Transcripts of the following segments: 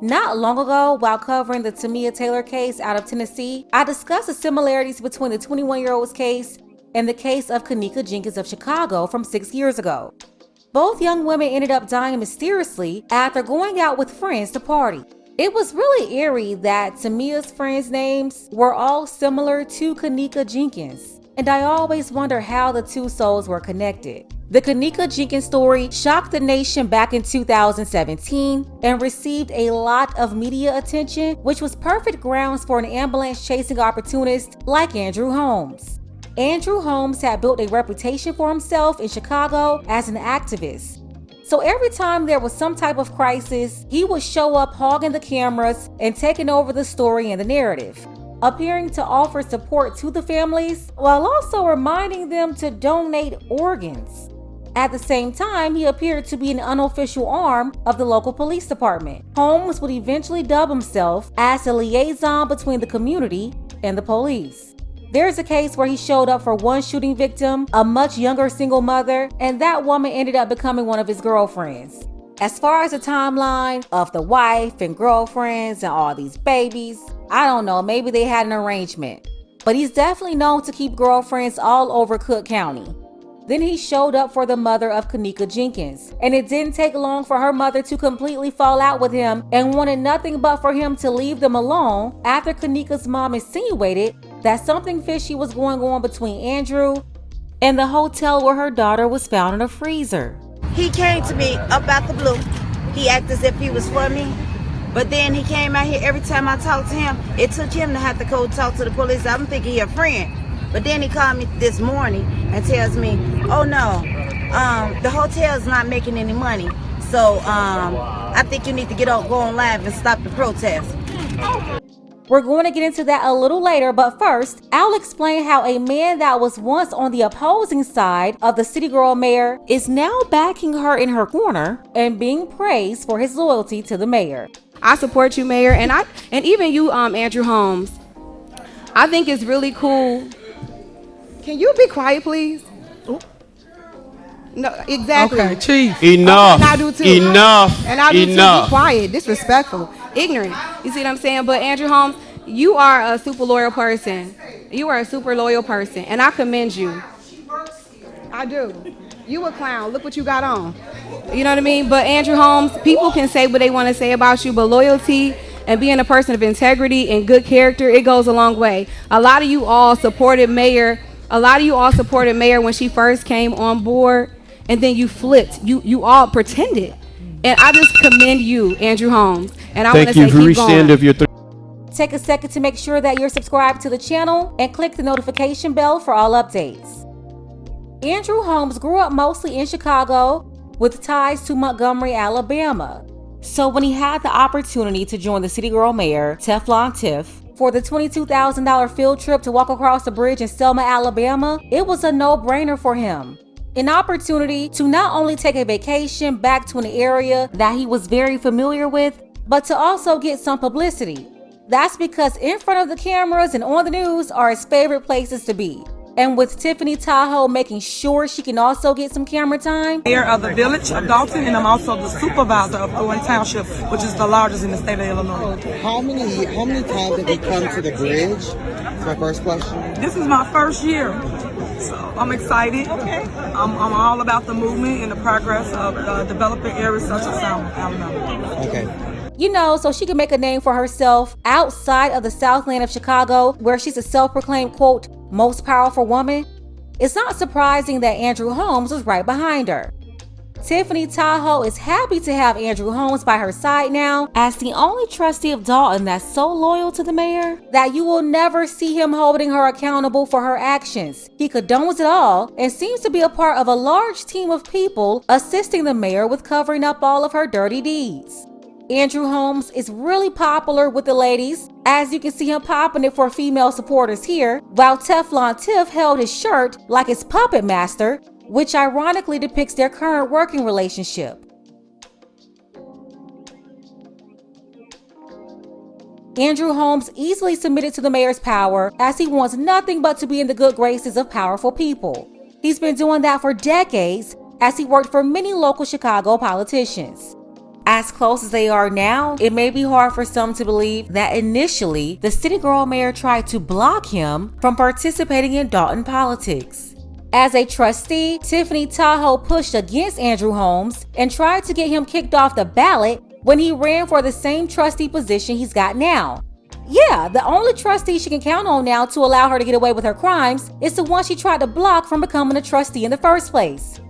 Not long ago, while covering the Tamia Taylor case out of Tennessee, I discussed the similarities between the 21-year-old's case and the case of Kenneka Jenkins of Chicago from 6 years ago. Both young women ended up dying mysteriously after going out with friends to party. It was really eerie that Tamia's friends' names were all similar to Kenneka Jenkins, and I always wonder how the two souls were connected. The Kenneka Jenkins story shocked the nation back in 2017 and received a lot of media attention, which was perfect grounds for an ambulance-chasing opportunist like Andrew Holmes. Andrew Holmes had built a reputation for himself in Chicago as an activist. So every time there was some type of crisis, he would show up hogging the cameras and taking over the story and the narrative, appearing to offer support to the families while also reminding them to donate organs. At the same time, he appeared to be an unofficial arm of the local police department. Holmes would eventually dub himself as the liaison between the community and the police. There's a case where he showed up for one shooting victim, a much younger single mother, and that woman ended up becoming one of his girlfriends. As far as the timeline of the wife and girlfriends and all these babies, I don't know, maybe they had an arrangement. But he's definitely known to keep girlfriends all over Cook County. Then he showed up for the mother of Kenneka Jenkins, and it didn't take long for her mother to completely fall out with him and wanted nothing but for him to leave them alone after Kenneka's mom insinuated that something fishy was going on between Andrew and the hotel where her daughter was found in a freezer. He came to me up out the blue. He acted as if he was for me, but then he came out here. Every time I talked to him, it took him to have to go talk to the police. I'm thinking he a friend. But then he called me this morning and tells me, oh no, the hotel's not making any money. So I think you need to go on live and stop the protest. We're going to get into that a little later, but first, I'll explain how a man that was once on the opposing side of the city girl mayor is now backing her in her corner and being praised for his loyalty to the mayor. I support you, Mayor, and even you, Andrew Holmes. I think it's really cool. Can you be quiet, please? No, exactly. Okay, Chief. Enough. And I do too. Enough. And I do Enough. too. Be quiet, disrespectful, ignorant. You see what I'm saying? But Andrew Holmes, you are a super loyal person. You are a super loyal person, and I commend you. I do. You a clown. Look what you got on. You know what I mean? But Andrew Holmes, people can say what they want to say about you, but loyalty and being a person of integrity and good character, it goes a long way. A lot of you all supported Mayor when she first came on board, and then you flipped. You all pretended. And I just commend you, Andrew Holmes. And I want to say keep going. Take a second to make sure that you're subscribed to the channel and click the notification bell for all updates. Andrew Holmes grew up mostly in Chicago with ties to Montgomery, Alabama. So when he had the opportunity to join the city girl mayor, Teflon Tiff, for the $22,000 field trip to walk across the bridge in Selma, Alabama, it was a no-brainer for him. An opportunity to not only take a vacation back to an area that he was very familiar with, but to also get some publicity. That's because in front of the cameras and on the news are his favorite places to be. And with Tiffany Tahoe making sure she can also get some camera time. Mayor of the village of Dalton, and I'm also the supervisor of Thorn Township, which is the largest in the state of Illinois. How many times have you come to the bridge? That's my first question. This is my first year, so I'm excited. I'm all about the movement and the progress of developing areas such as Alabama. Okay. You know, so she can make a name for herself outside of the Southland of Chicago, where she's a self-proclaimed, quote, most powerful woman. It's not surprising that Andrew Holmes was right behind her. Tiffany Tahoe is happy to have Andrew Holmes by her side now as the only trustee of Dalton that's so loyal to the mayor that you will never see him holding her accountable for her actions. He condones it all and seems to be a part of a large team of people assisting the mayor with covering up all of her dirty deeds. Andrew Holmes is really popular with the ladies, as you can see him popping it for female supporters here, while Teflon Tiff held his shirt like his puppet master, which ironically depicts their current working relationship. Andrew Holmes easily submitted to the mayor's power, as he wants nothing but to be in the good graces of powerful people. He's been doing that for decades, as he worked for many local Chicago politicians. As close as they are now, it may be hard for some to believe that initially, the city girl mayor tried to block him from participating in Dalton politics. As a trustee, Tiffany Tahoe pushed against Andrew Holmes and tried to get him kicked off the ballot when he ran for the same trustee position he's got now. Yeah, the only trustee she can count on now to allow her to get away with her crimes is the one she tried to block from becoming a trustee in the first place.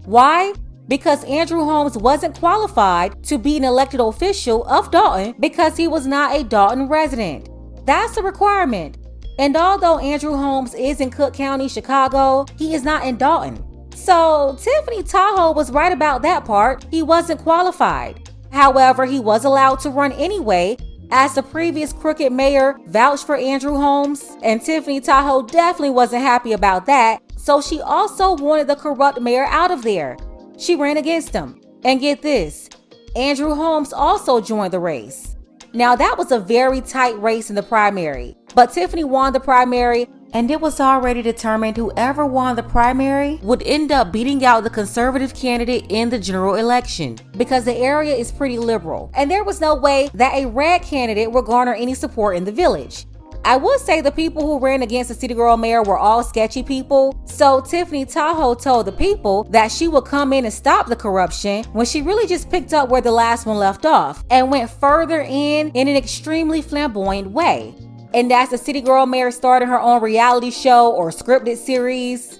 Why? Because Andrew Holmes wasn't qualified to be an elected official of Dalton because he was not a Dalton resident. That's a requirement. And although Andrew Holmes is in Cook County, Chicago, he is not in Dalton. So Tiffany Tahoe was right about that part. He wasn't qualified. However, he was allowed to run anyway, as the previous crooked mayor vouched for Andrew Holmes, and Tiffany Tahoe definitely wasn't happy about that, so she also wanted the corrupt mayor out of there. She ran against him. And get this, Andrew Holmes also joined the race. Now that was a very tight race in the primary, but Tiffany won the primary, and it was already determined whoever won the primary would end up beating out the conservative candidate in the general election, because the area is pretty liberal, and there was no way that a red candidate would garner any support in the village. I would say the people who ran against the city girl mayor were all sketchy people, so Tiffany Tahoe told the people that she would come in and stop the corruption when she really just picked up where the last one left off and went further in an extremely flamboyant way. And as the city girl mayor started her own reality show or scripted series.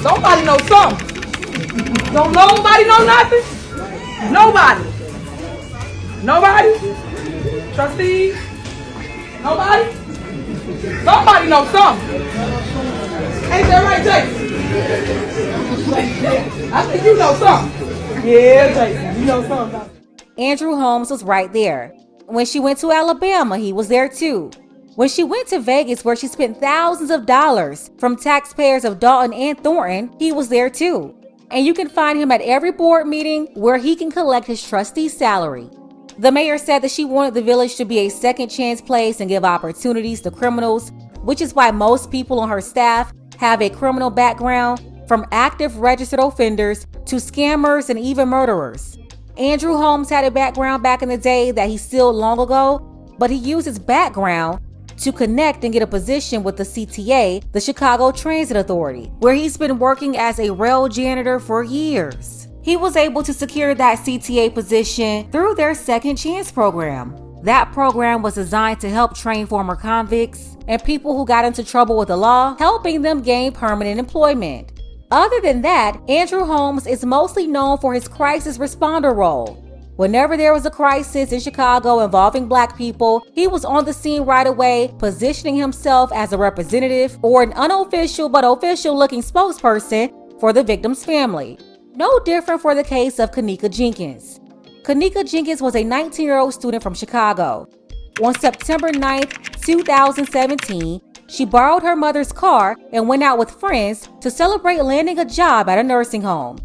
Somebody know something. Don't nobody know nothing? Nobody. Nobody? Trustees? Nobody? Somebody know something. Ain't that right, Jason? I think you know something. Yeah, Jason, you know something. Andrew Holmes was right there. When she went to Alabama, he was there too. When she went to Vegas, where she spent thousands of dollars from taxpayers of Dalton and Thornton, he was there too. And you can find him at every board meeting where he can collect his trustee salary. The mayor said that she wanted the village to be a second chance place and give opportunities to criminals, which is why most people on her staff have a criminal background, from active registered offenders to scammers and even murderers. Andrew Holmes had a background back in the day that he sealed long ago, but he used his background to connect and get a position with the CTA, the Chicago Transit Authority, where he's been working as a rail janitor for years. He was able to secure that CTA position through their Second Chance program. That program was designed to help train former convicts and people who got into trouble with the law, helping them gain permanent employment. Other than that, Andrew Holmes is mostly known for his crisis responder role. Whenever there was a crisis in Chicago involving Black people, he was on the scene right away, positioning himself as a representative or an unofficial but official-looking spokesperson for the victim's family. No different for the case of Kenneka Jenkins. Kenneka Jenkins was a 19-year-old student from Chicago. On September 9, 2017, she borrowed her mother's car and went out with friends to celebrate landing a job at a nursing home.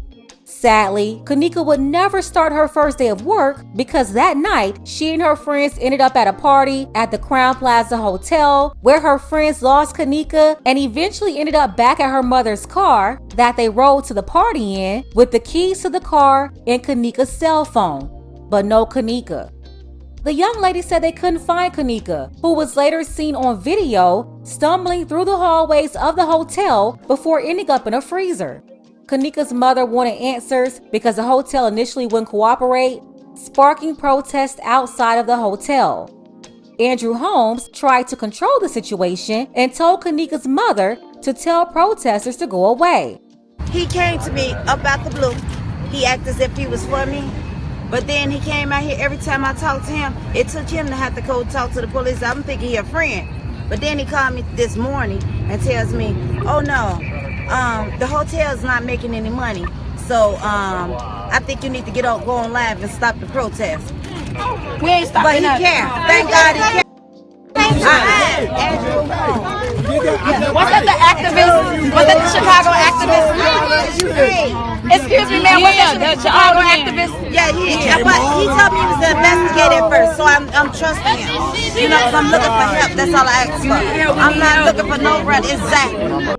Sadly, Kenneka would never start her first day of work because that night, she and her friends ended up at a party at the Crown Plaza Hotel, where her friends lost Kenneka and eventually ended up back at her mother's car that they rode to the party in with the keys to the car and Kenneka's cell phone, but no Kenneka. The young lady said they couldn't find Kenneka, who was later seen on video stumbling through the hallways of the hotel before ending up in a freezer. Kenneka's mother wanted answers because the hotel initially wouldn't cooperate, sparking protests outside of the hotel. Andrew Holmes tried to control the situation and told Kenneka's mother to tell protesters to go away. He came to me up out the blue. He acted as if he was for me. But then he came out here every time I talked to him. It took him to have to go talk to the police. I'm thinking he a friend. But then he called me this morning and tells me, oh no, the hotel's not making any money. So I think you need to go on live and stop the protest. We ain't stopping But he nothing. can't. Thank God he can't. Andrew Was that the activist? Was that the Chicago activist? Excuse me, ma'am. Was that the Chicago activist? Yeah, but he told me he was an investigator at first, so I'm trusting him. You know, 'cause I'm looking for help. That's all I ask for. I'm not looking for no run. Exactly.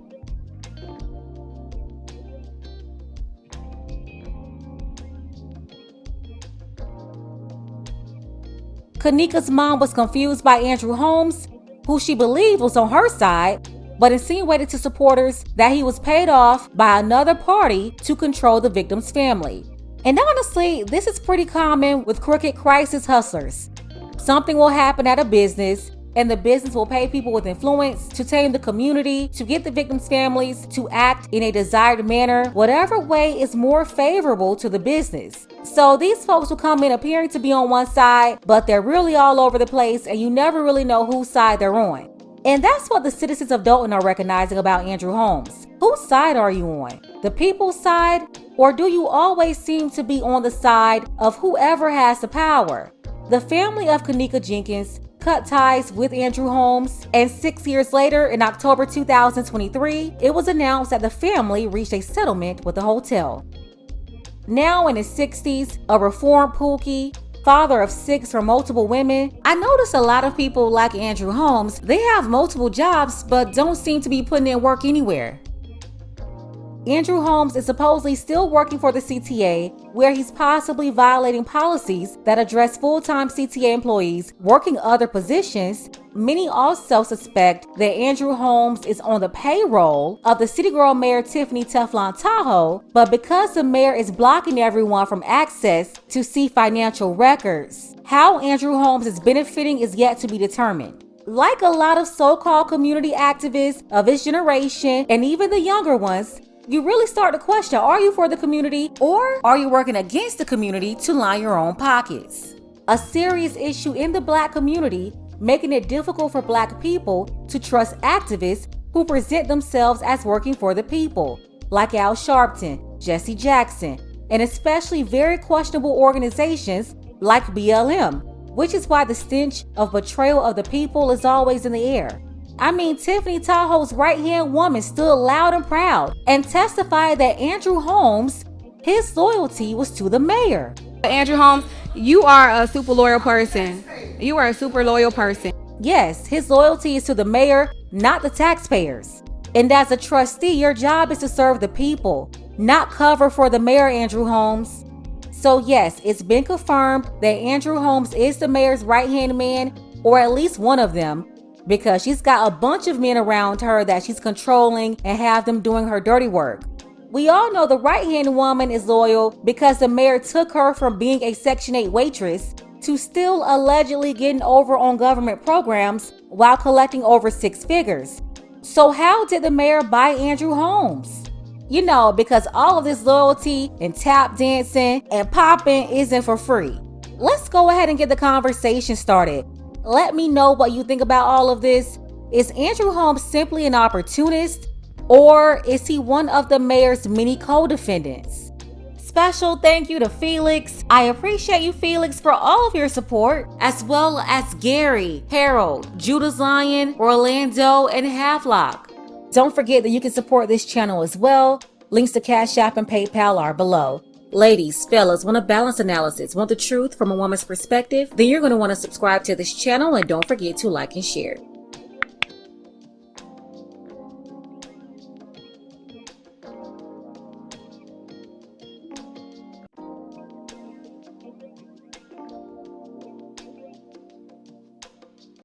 Kanika's mom was confused by Andrew Holmes, who she believed was on her side, but insinuated to supporters that he was paid off by another party to control the victim's family. And honestly, this is pretty common with crooked crisis hustlers. Something will happen at a business, and the business will pay people with influence to tame the community, to get the victims' families to act in a desired manner, whatever way is more favorable to the business. So these folks will come in appearing to be on one side, but they're really all over the place, and you never really know whose side they're on. And that's what the citizens of Dalton are recognizing about Andrew Holmes. Whose side are you on? The people's side? Or do you always seem to be on the side of whoever has the power? The family of Kanika Jenkins cut ties with Andrew Holmes, and 6 years later, in October 2023, it was announced that the family reached a settlement with the hotel. Now in his 60s, a reformed Pookie, father of 6 from multiple women, I notice a lot of people like Andrew Holmes, they have multiple jobs but don't seem to be putting in work anywhere. Andrew Holmes is supposedly still working for the CTA, where he's possibly violating policies that address full-time CTA employees working other positions. Many also suspect that Andrew Holmes is on the payroll of the City Girl Mayor Tiffany Teflon Tahoe, but because the mayor is blocking everyone from access to see financial records, how Andrew Holmes is benefiting is yet to be determined. Like a lot of so-called community activists of his generation, and even the younger ones, you really start to question, are you for the community or are you working against the community to line your own pockets? A serious issue in the Black community, making it difficult for Black people to trust activists who present themselves as working for the people, like Al Sharpton, Jesse Jackson, and especially very questionable organizations like BLM, which is why the stench of betrayal of the people is always in the air. I mean, Tiffany Tahoe's right-hand woman stood loud and proud and testified that Andrew Holmes, his loyalty was to the mayor. Andrew Holmes, you are a super loyal person. You are a super loyal person. Yes, his loyalty is to the mayor, not the taxpayers. And as a trustee, your job is to serve the people, not cover for the mayor, Andrew Holmes. So yes, it's been confirmed that Andrew Holmes is the mayor's right-hand man, or at least one of them, because she's got a bunch of men around her that she's controlling and have them doing her dirty work. We all know the right-hand woman is loyal because the mayor took her from being a Section 8 waitress to still allegedly getting over on government programs while collecting over 6 figures. So how did the mayor buy Andrew Holmes? You know, because all of this loyalty and tap dancing and popping isn't for free. Let's go ahead and get the conversation started. Let me know what you think about all of this. Is Andrew Holmes simply an opportunist, or is he one of the mayor's many co-defendants? Special thank you to Felix. I appreciate you, Felix, for all of your support, as well as Gary, Harold, Judas Lion, Orlando, and Havelock. Don't forget that you can support this channel as well. Links to Cash App and PayPal are below. Ladies, fellas, want a balanced analysis, want the truth from a woman's perspective? Then you're going to want to subscribe to this channel, and don't forget to like and share.